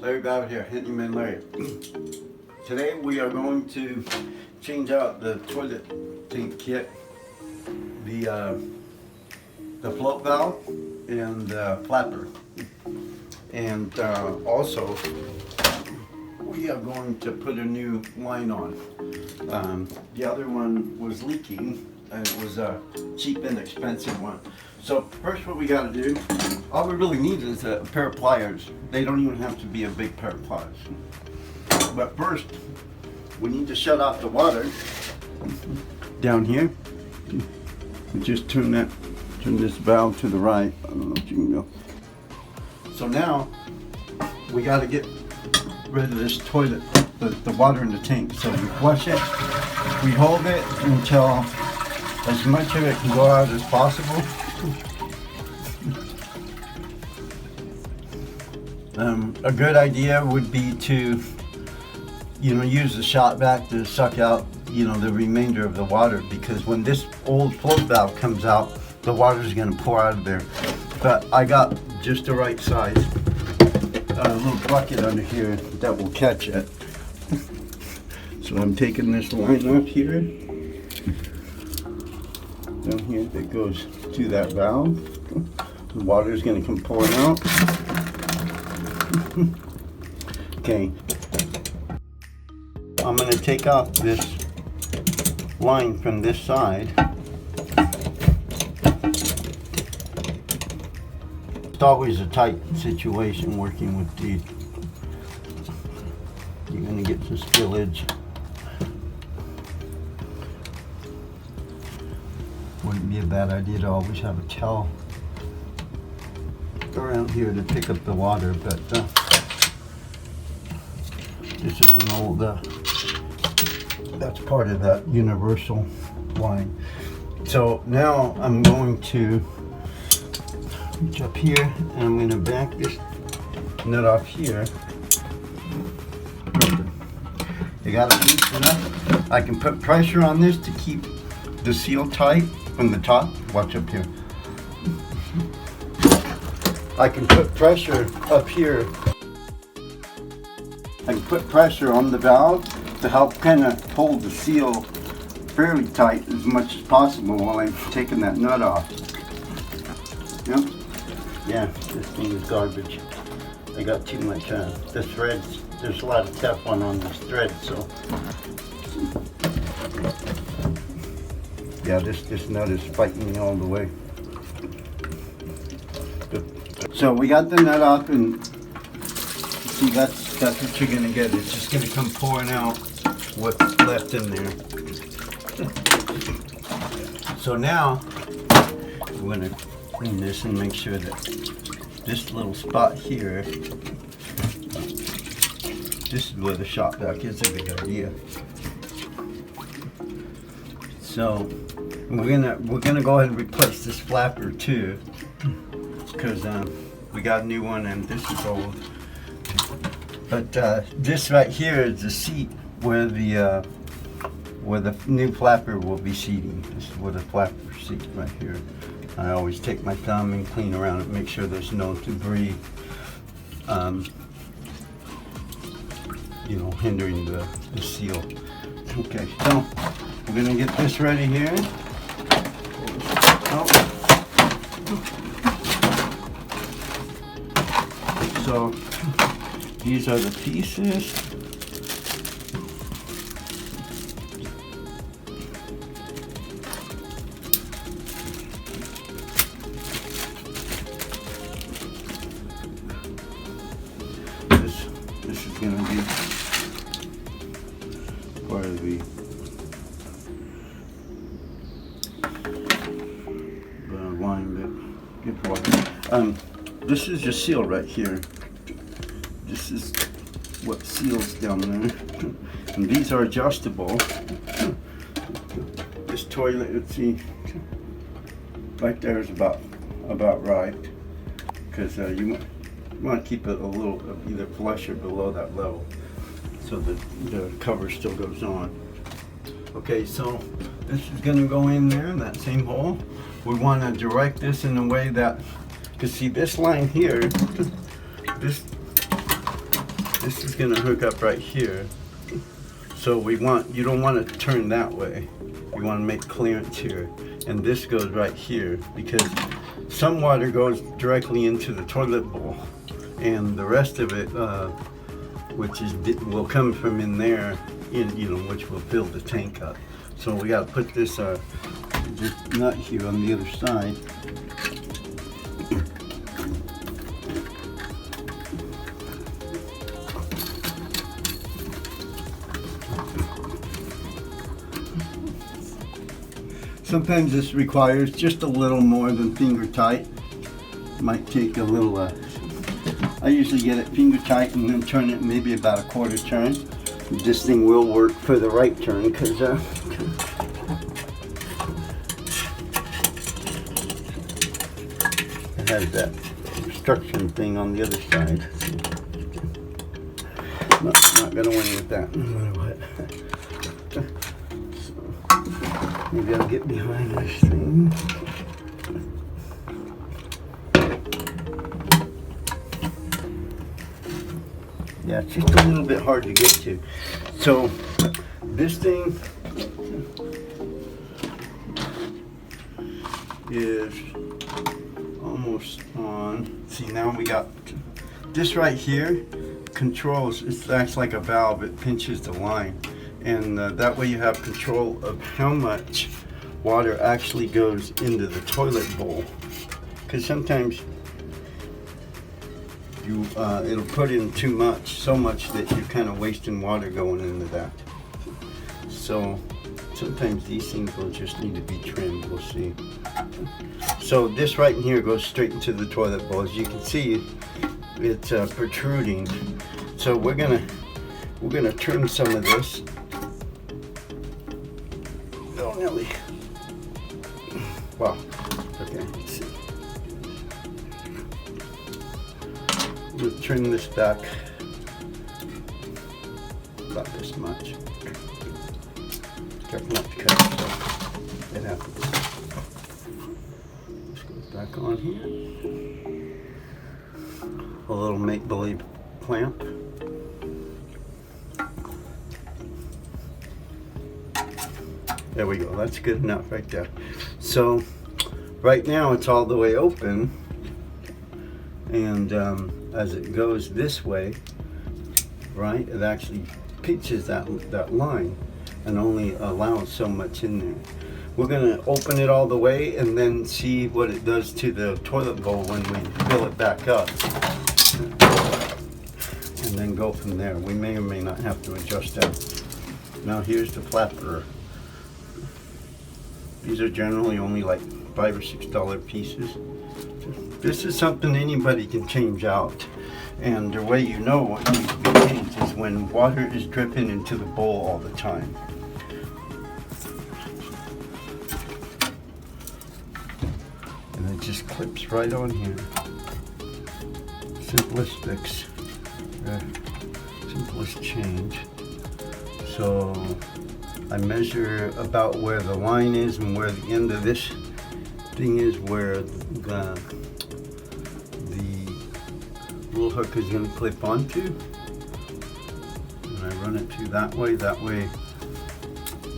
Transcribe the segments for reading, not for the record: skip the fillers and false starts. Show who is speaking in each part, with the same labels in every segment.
Speaker 1: Larry Babbitt here, Handyman Larry. Today we are going to change out the toilet tank kit, the float valve, and the flapper. And also we are going to put a new line on. The other one was leaking, and it was a cheap, inexpensive one. So first what we got to do, all we really need is a pair of pliers. They don't even have to be a big pair of pliers. But first, we need to shut off the water down here. We just turn this valve to the right. I don't know if you can go. So now we got to get rid of this toilet, the water in the tank. So you flush it. We hold it until as much of it can go out as possible. A good idea would be to, use the shot vac to suck out, the remainder of the water, because when this old float valve comes out, the water is going to pour out of there. But I got just the right size, a little bucket under here that will catch it. So I'm taking this line off here, down here, that goes to that valve. The water is going to come pouring out. Okay, I'm going to take off this line from this side. It's always a tight situation working with these. You're going to get some spillage. Wouldn't be a bad idea to always have a towel around here to pick up the water, but this is an old, that's part of that universal line. So now I'm going to reach up here and I'm going to back this nut off here. You got to loosen it up. I can put pressure on this to keep the seal tight from the top. Watch up here. I can put pressure up here. I can put pressure on the valve to help kind of hold the seal fairly tight as much as possible while I'm taking that nut off. Yep. Yeah, this thing is garbage. I got too much, the threads, there's a lot of Teflon on this thread, so. Yeah, this nut is fighting me all the way. So we got the nut off, and see, that's what you're gonna get. It's just gonna come pouring out what's left in there. So now we're gonna clean this and make sure that this little spot here, this is where the shop vac is a good idea. So we're gonna go ahead and replace this flapper too, because we got a new one and this is old. But this right here is the seat where the new flapper will be seating. This is where the flapper seat right here. I always take my thumb and clean around it, make sure there's no debris, hindering the seal. Okay, so we're gonna get this ready here. So these are the pieces. This is going to be part of the line that gets water. This is your seal right here. This is what seals down there, and these are adjustable. This toilet, let's see, right there is about right, because you want to keep it a little either flush or below that level, so that the cover still goes on. Okay, so this is going to go in there in that same hole. We want to direct this in a way that, because see this line here, this this is going to hook up right here. So you don't want to turn that way. You want to make clearance here. And this goes right here because some water goes directly into the toilet bowl, and the rest of it, will come from in there, which will fill the tank up. So we got to put this nut here on the other side. Sometimes this requires just a little more than finger tight. Might take a little, I usually get it finger tight and then turn it maybe about a quarter turn. This thing will work for the right turn because it has that obstruction thing on the other side. Not gonna win with that no matter what. Maybe I'll get behind this thing. Yeah, it's just a little bit hard to get to. So this thing is almost on. See, now we got this right here controls, it acts like a valve, it pinches the line. And that way you have control of how much water actually goes into the toilet bowl. Because sometimes it'll put in too much, so much that you're kind of wasting water going into that. So sometimes these things will just need to be trimmed, we'll see. So this right in here goes straight into the toilet bowl. As you can see, it's protruding. So we're gonna trim some of this. Oh, Nelly. Wow. Okay, let's see. We'll trim this back about this much. Careful not to cut yourself. It happens. This goes back on here. A little make-believe clamp. There we go, that's good enough right there. So right now it's all the way open, and as it goes this way, right, it actually pinches that line and only allows so much in there. We're gonna open it all the way and then see what it does to the toilet bowl when we fill it back up, and then go from there. We may or may not have to adjust that. Now here's the flapper. These are generally only like $5 or $6 pieces. This is something anybody can change out. And the way you know what needs to be changed is when water is dripping into the bowl all the time. And it just clips right on here. Simplest fix. Simplest change. So I measure about where the line is and where the end of this thing is, where the little hook is going to clip onto. And I run it through that way. That way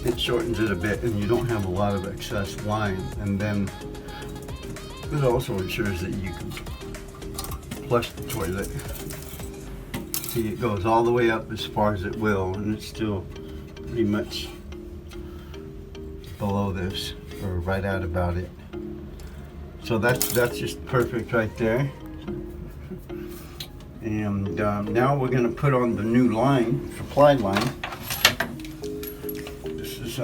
Speaker 1: it shortens it a bit and you don't have a lot of excess line. And then it also ensures that you can flush the toilet. See, it goes all the way up as far as it will, and it's still pretty much below this, or right at about it. So that's just perfect right there. And now we're going to put on the new line, supply line. This is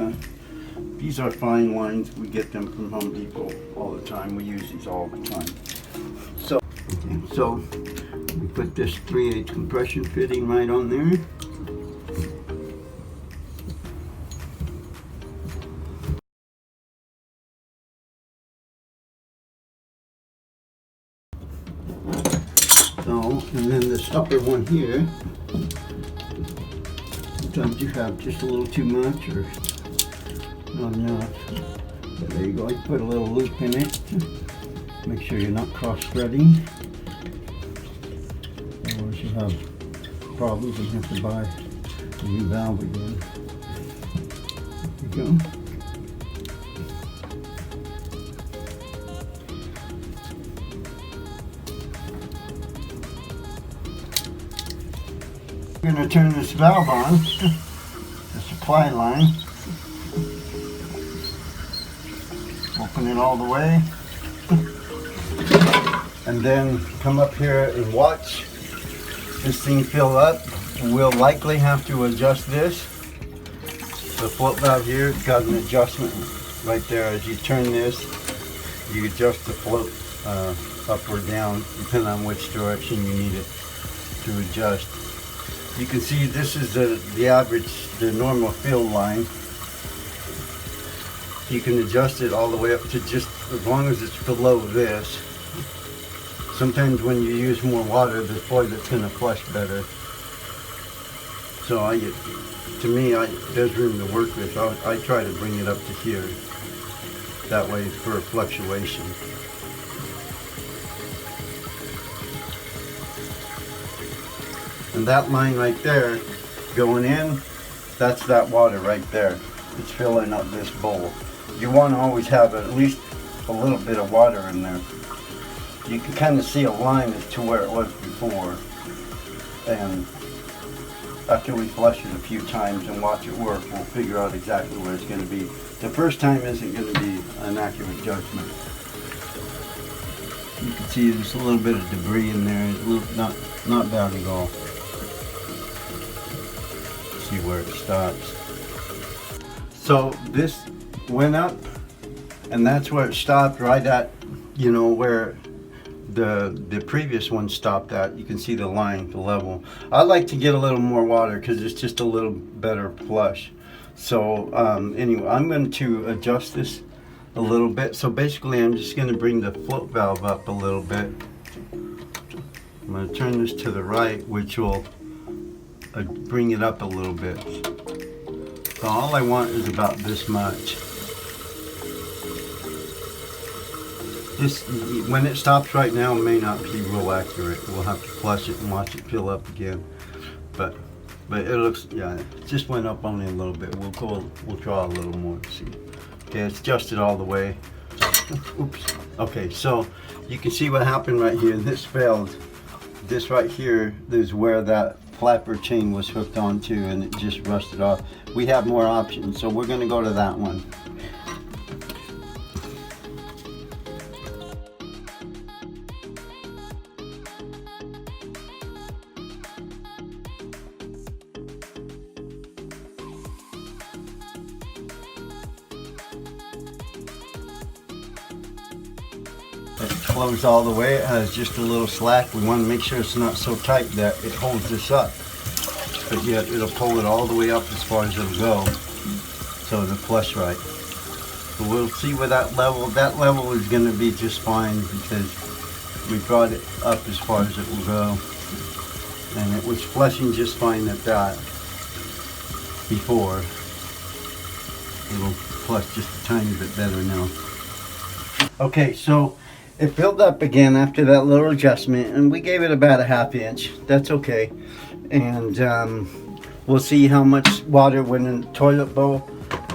Speaker 1: these are fine lines. We get them from Home Depot all the time. We use these all the time. So we put this 3/8 compression fitting right on there. So, and then this upper one here, sometimes you have just a little too much or not enough. But there you go, you put a little loop in it. Make sure you're not cross threading. Otherwise you have problems and have to buy a new valve again. There you go. We're going to turn this valve on, the supply line. Open it all the way. And then come up here and watch this thing fill up. We'll likely have to adjust this. The float valve here, it's got an adjustment right there. As you turn this, you adjust the float up or down, depending on which direction you need it to adjust. You can see this is the average, the normal fill line. You can adjust it all the way up to just as long as it's below this. Sometimes when you use more water, the toilet's going to flush better. So to me, there's room to work with. I try to bring it up to here. That way for fluctuation. And that line right there going in, that's that water right there. It's filling up this bowl. You want to always have at least a little bit of water in there. You can kind of see a line as to where it was before. And after we flush it a few times and watch it work, we'll figure out exactly where it's going to be. The first time isn't going to be an accurate judgment. You can see there's a little bit of debris in there. It's not bad at all. See where it stops. So this went up, and that's where it stopped, right at, you know, where the previous one stopped at. You can see the line, the level. I like to get a little more water because it's just a little better flush. So anyway, I'm going to adjust this a little bit. So basically I'm just going to bring the float valve up a little bit. I'm going to turn this to the right, which will bring it up a little bit. So all I want is about this much. This, when it stops right now, may not be real accurate. We'll have to flush it and watch it fill up again. But it looks, yeah, it just went up only a little bit. We'll draw a little more to see. Okay, it's adjusted all the way. Oops. Okay, so you can see what happened right here. This failed. This right here is where that flapper chain was hooked onto, and it just rusted off. We have more options, so we're going to go to that one. It's closed all the way. It has just a little slack. We want to make sure it's not so tight that it holds this up, but yet it'll pull it all the way up as far as it'll go, so it'll flush right. But we'll see where that level is going to be just fine, because we brought it up as far as it will go, and it was flushing just fine at that before. It'll flush just a tiny bit better now. Okay, so it filled up again after that little adjustment, and we gave it about a ½ inch. That's okay. And we'll see how much water went in the toilet bowl.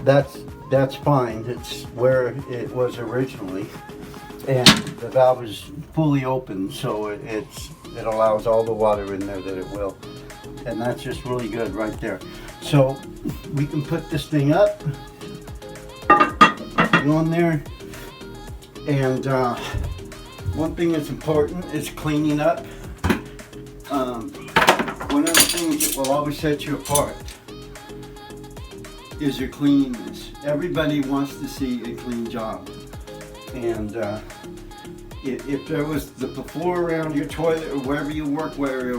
Speaker 1: That's fine. It's where it was originally. And the valve is fully open, so it allows all the water in there that it will. And that's just really good right there. So we can put this thing up, go on there. And one thing that's important is cleaning up. One of the things that will always set you apart is your cleanliness. Everybody wants to see a clean job. And if there was the floor around your toilet or wherever you work, where it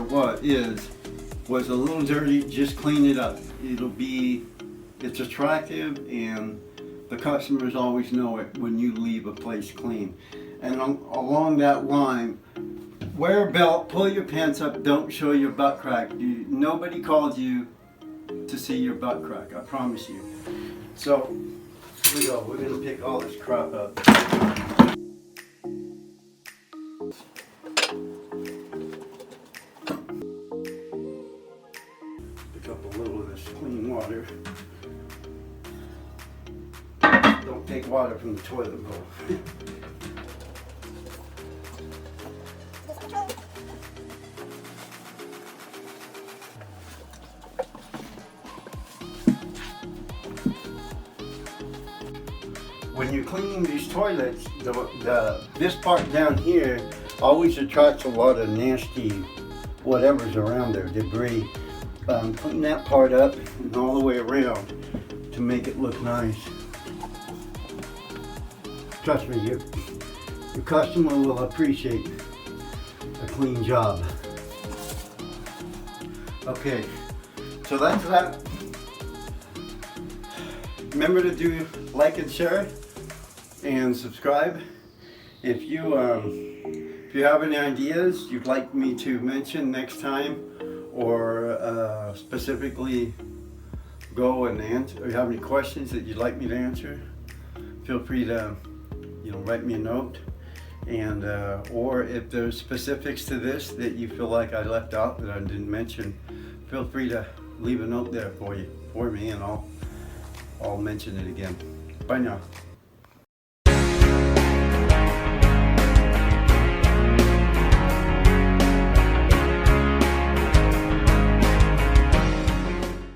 Speaker 1: was a little dirty, just clean it up. It's attractive, and the customers always know it when you leave a place clean. And along that line, wear a belt, pull your pants up, don't show your butt crack. Nobody called you to see your butt crack, I promise you. So, here we go. We're going to pick all this crap up. from the toilet bowl. When you're cleaning these toilets, this part down here always attracts a lot of nasty whatever's around there, debris. Clean that part up and all the way around to make it look nice. Trust me, your customer will appreciate a clean job. Okay, so that's that. Remember to do like and share and subscribe. If you have any ideas you'd like me to mention next time, or specifically go and answer, or you have any questions that you'd like me to answer, feel free to write me a note. And or if there's specifics to this that you feel like I left out that I didn't mention, feel free to leave a note there for me, and I'll mention it again. Bye now.